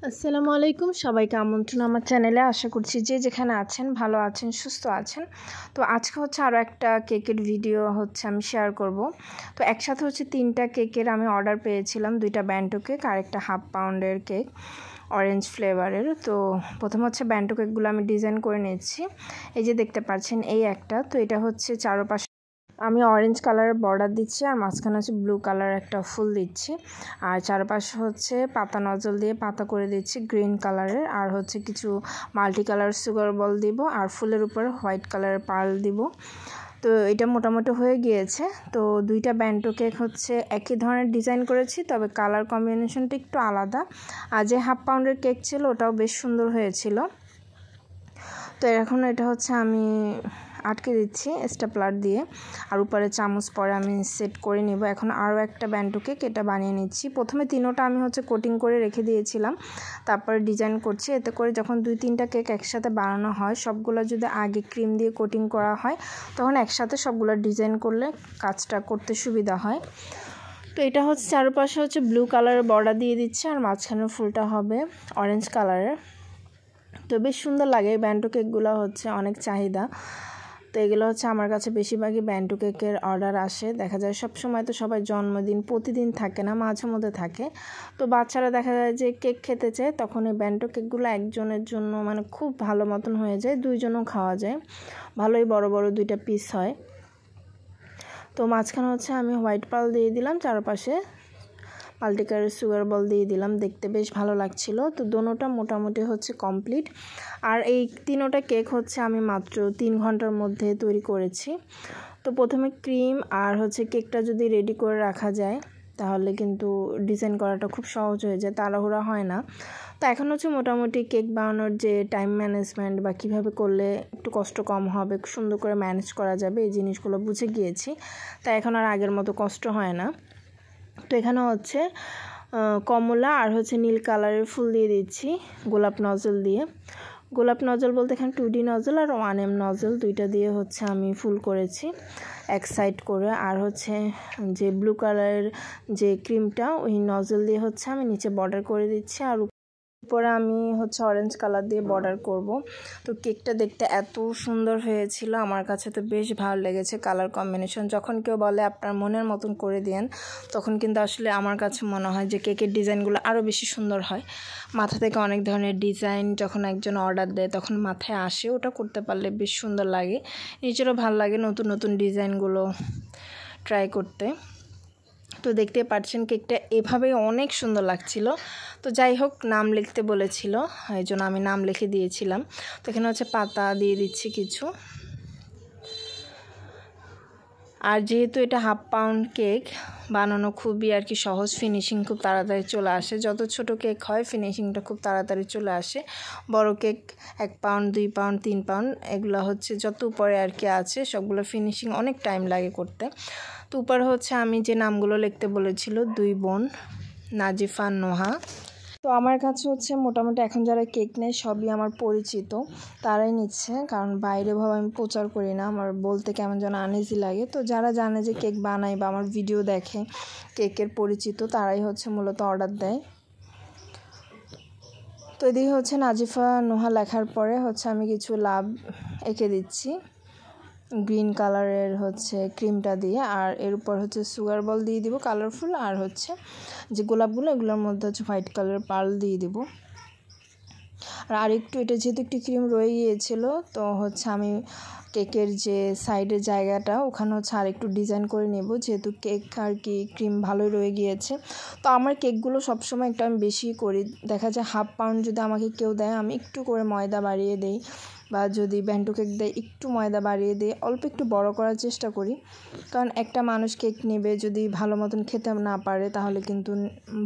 আসসালামু আলাইকুম, সবাইকে আমন্ত্রণ আমার চ্যানেলে। আশা করছি যে যেখানে আছেন ভালো আছেন, সুস্থ আছেন। তো আজকে আরও একটা কেকের ভিডিও আমি শেয়ার করব। তো একসাথে 3টা কেকের আমি অর্ডার পেয়েছিলাম, 2টা ব্যান্টো কেক আর একটা হাফ পাউন্ডের কেক অরেঞ্জ ফ্লেভারের। তো প্রথম ব্যান্টো কেকগুলো আমি ডিজাইন করে নিচ্ছি। এই যে দেখতে পাচ্ছেন এই একটা, তো এটা চারপাশে আমি অরেঞ্জ কালারের বর্ডার দিচ্ছি আর মাঝখানে ব্লু কালারের একটা ফুল দিচ্ছি, আর চারপাশে পাতা নজল দিয়ে পাতা করে দিচ্ছি গ্রিন কালারের, আর কিছু মাল্টি কালার সুগার বল দিব আর ফুলের উপর হোয়াইট কালারের পার্ল দিব। তো এটা মোটামুটি হয়ে গিয়েছে। তো 2টা ব্যান্টো কেক একই ধরনের ডিজাইন করেছি, তবে কালার কম্বিনেশনটা একটু আলাদা। আর যে হাফ পাউন্ডের কেক ছিল ওটাও বেশ সুন্দর হয়েছিল। তো এখন এটা আমি আটকে দিচ্ছি স্টেপলার দিয়ে, আর উপরে চামচ পরে আমি সেট করে নিব। এখন আরও একটা ব্যান্টো কেক এটা বানিয়ে নিচ্ছি। প্রথমে 3টা আমি কোটিং করে রেখে দিয়েছিলাম, তারপরে ডিজাইন করছি। এতে করে যখন 2-3টা কেক একসাথে বানানো হয়, সবগুলো যদি আগে ক্রিম দিয়ে কোটিং করা হয়, তখন একসাথে সবগুলো ডিজাইন করলে কাজটা করতে সুবিধা হয়। তো এটা চারপাশে ব্লু কালারের বর্ডার দিয়ে দিচ্ছে, আর মাঝখানের ফুলটা হবে অরেঞ্জ কালারের। তো বেশ সুন্দর লাগে। এই ব্যান্টো কেকগুলো অনেক চাহিদা। তো এগুলো আমার কাছে বেশিরভাগই ব্যান্টো কেকের অর্ডার আসে। দেখা যায় সব সময় তো সবাই জন্মদিন প্রতিদিন থাকে না, মাঝে মধ্যে থাকে। তো বাচ্চারা দেখা যায় যে কেক খেতে চায়, তখন এই ব্যান্টো কেকগুলো একজনের জন্য খুব ভালো মতন হয়ে যায়, 2জনও খাওয়া যায়। ভালোই বড় বড় 2টা পিস হয়। তো মাঝখানে আমি হোয়াইট পার্ল দিয়ে দিলাম, চারপাশে মাল্টি কালার সুগার বল দিয়ে দিলাম, দেখতে বেশ ভালো লাগছিল। তো দোনোটা মোটামুটি কমপ্লিট। আর এই 3টা কেক আমি মাত্র 3 ঘন্টার মধ্যে তৈরি করেছি। তো প্রথমে ক্রিম আর কেকটা যদি রেডি করে রাখা যায়, তাহলে কিন্তু ডিজাইন করাটা খুব সহজ হয়ে যায়, তাড়াহুড়া হয় না। তো এখন মোটামুটি কেক বানানোর যে টাইম ম্যানেজমেন্ট বা কীভাবে করলে একটু কষ্ট কম হবে, সুন্দর করে ম্যানেজ করা যাবে, এই জিনিসগুলো বুঝে গিয়েছি। তাই এখন আর আগের মতো কষ্ট হয় না। তো এখানে কমলা আর নীল কালারের ফুল দিয়ে দিচ্ছি গোলাপ নজল দিয়ে। গোলাপ নজল বলতে এখানে 2D নজল আর 1M নজল, 2টা দিয়ে আমি ফুল করেছি এক সাইড করে। আর যে ব্লু কালারের যে ক্রিমটা, ওই নজল দিয়ে আমি নিচে বর্ডার করে দিচ্ছি, আর উপরে আমি অরেঞ্জ কালার দিয়ে বর্ডার করব। তো কেকটা দেখতে এত সুন্দর হয়েছিল, আমার কাছে তো বেশ ভালো লেগেছে কালার কম্বিনেশন। যখন কেউ বলে আপনার মনের মতন করে দেন, তখন কিন্তু আসলে আমার কাছে মনে হয় যে কেকের ডিজাইনগুলো আরও বেশি সুন্দর হয়। মাথা থেকে অনেক ধরনের ডিজাইন যখন একজন অর্ডার দেয়, তখন মাথায় আসে, ওটা করতে পারলে বেশ সুন্দর লাগে, নিজেরও ভালো লাগে নতুন নতুন ডিজাইনগুলো ট্রাই করতে। তো দেখতে পাচ্ছেন কেকটা এভাবেই অনেক সুন্দর লাগছিল। তো যাই হোক, নাম লিখতে বলেছিল, এই জন্য আমি নাম লিখে দিয়েছিলাম। তো এখানে পাতা দিয়ে দিচ্ছি কিছু। আর যেহেতু এটা হাফ পাউন্ড কেক, বানানো খুবই সহজ, ফিনিশিং খুব তাড়াতাড়ি চলে আসে। যত ছোট কেক হয় ফিনিশিংটা খুব তাড়াতাড়ি চলে আসে। বড় কেক 1 পাউন্ড 2 পাউন্ড 3 পাউন্ড এগুলো যত উপরে আছে, সবগুলো ফিনিশিং অনেক টাইম লাগে করতে। তো উপরে আমি যে নামগুলো লিখতে বলেছিল, 2 বোন নাজিফা নোহা। তো আমার কাছে মোটামুটি এখন যারা কেক নেয় সবই আমার পরিচিত, তারাই নিচ্ছে, কারণ বাইরেভাবে আমি প্রচার করি না, আমার বলতে কেমন যেন আনইজি লাগে। তো যারা জানে যে কেক বানাই বা আমার ভিডিও দেখে, কেকের পরিচিত, তারাই মূলত অর্ডার দেয়। তো এদিকে নাজিফা নোহা লেখার পরে আমি কিছু লাভ এঁকে দিচ্ছি গ্রিন কালারের ক্রিমটা দিয়ে, আর এর উপর সুগার বল দিয়ে দিব কালারফুল, আর যে গোলাপগুলো এগুলোর মধ্যে হোয়াইট কালারের পার্ল দিয়ে দিব। আর একটু এটা যেহেতু একটু ক্রিম রয়ে গিয়েছিল, তো আমি কেকের যে সাইডের জায়গাটা ওখানে আর একটু ডিজাইন করে নেব, যেহেতু কেক ক্রিম ভালোই রয়ে গিয়েছে। তো আমার কেকগুলো সবসময় একটু আমি বেশি করি। দেখা যায় হাফ পাউন্ড যদি আমাকে কেউ দেয়, আমি একটু করে ময়দা বাড়িয়ে দেই, বা যদি ব্যান্টো কেক দেয় একটু ময়দা বাড়িয়ে দিয়ে অল্প একটু বড় করার চেষ্টা করি। কারণ একটা মানুষ কেক নেবে, যদি ভালো মতন খেতে না পারে, তাহলে কিন্তু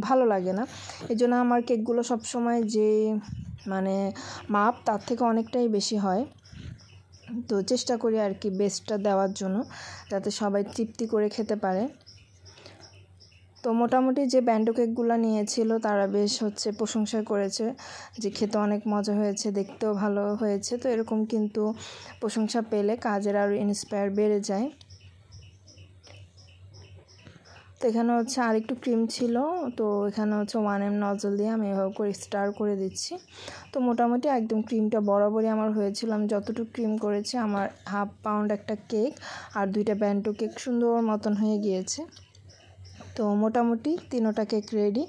ভালো লাগে না। এই জন্য আমার কেকগুলো সবসময় যে মাপ, তার থেকে অনেকটাই বেশি হয়। তো চেষ্টা করি বেস্টটা দেওয়ার জন্য, যাতে সবাই তৃপ্তি করে খেতে পারে। তো মোটামুটি যে ব্যান্টো কেকগুলো নিয়েছিল, তারা বেশ প্রশংসা করেছে যে খেতে অনেক মজা হয়েছে, দেখতেও ভালো হয়েছে। তো এরকম কিন্তু প্রশংসা পেলে কাজের আরও ইন্সপায়ার বেড়ে যায়। তো এখানে হচ্ছে আর একটু ক্রিম ছিল, তো এখানে হচ্ছে 1M নজল দিয়ে আমি এভাবে করে স্টার করে দিচ্ছি। তো মোটামুটি একদম ক্রিমটা বরাবরই আমার হয়েছিল। আমি যতটুকু ক্রিম করেছি আমার 1/2 পাউন্ড একটা কেক আর 2টা ব্যান্টো কেক সুন্দর মতন হয়ে গিয়েছে। তো মোটামুটি 3টা কেক রেডি।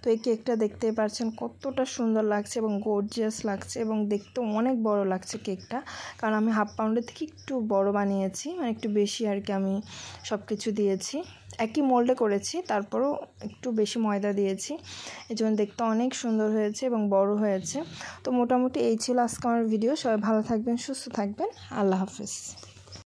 তো এই কেকটা দেখতেই পাচ্ছেন কতটা সুন্দর লাগছে এবং গর্জিয়াস লাগছে এবং দেখতেও অনেক বড় লাগছে কেকটা, কারণ আমি 1/2 পাউন্ডের থেকে একটু বড় বানিয়েছি, মানে একটু বেশি আর কি আমি সব কিছু দিয়েছি। একই মোল্ডে করেছি, তারপরও একটু বেশি ময়দা দিয়েছি, এই জন্য দেখতে অনেক সুন্দর হয়েছে এবং বড় হয়েছে। তো মোটামুটি এই ছিল আজকে আমার ভিডিও। সবাই ভালো থাকবেন, সুস্থ থাকবেন, আল্লাহ হাফেজ।